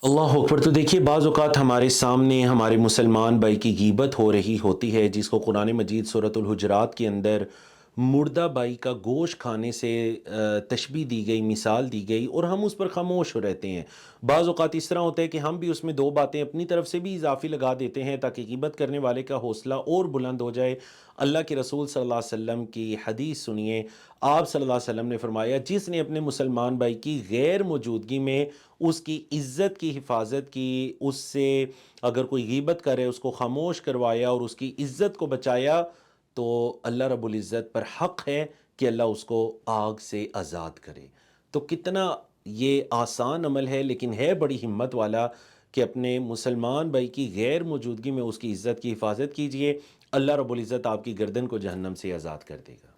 اللہ اکبر۔ تو دیکھیے بعض اوقات ہمارے سامنے ہمارے مسلمان بھائی کی غیبت ہو رہی ہوتی ہے، جس کو قرآن مجید سورۃ الحجرات کے اندر مردہ بھائی کا گوشت کھانے سے تشبیہ دی گئی، مثال دی گئی، اور ہم اس پر خاموش رہتے ہیں۔ بعض اوقات اس طرح ہوتا ہے کہ ہم بھی اس میں دو باتیں اپنی طرف سے بھی اضافی لگا دیتے ہیں تاکہ غیبت کرنے والے کا حوصلہ اور بلند ہو جائے۔ اللہ کے رسول صلی اللہ علیہ وسلم کی حدیث سنیے۔ آپ صلی اللہ علیہ وسلم نے فرمایا، جس نے اپنے مسلمان بھائی کی غیر موجودگی میں اس کی عزت کی حفاظت کی، اس سے اگر کوئی غیبت کرے اس کو خاموش کروایا اور اس کی عزت کو بچایا، تو اللہ رب العزت پر حق ہے کہ اللہ اس کو آگ سے آزاد کرے۔ تو کتنا یہ آسان عمل ہے، لیکن ہے بڑی ہمت والا کہ اپنے مسلمان بھائی کی غیر موجودگی میں اس کی عزت کی حفاظت کیجئے۔ اللہ رب العزت آپ کی گردن کو جہنم سے آزاد کر دے گا۔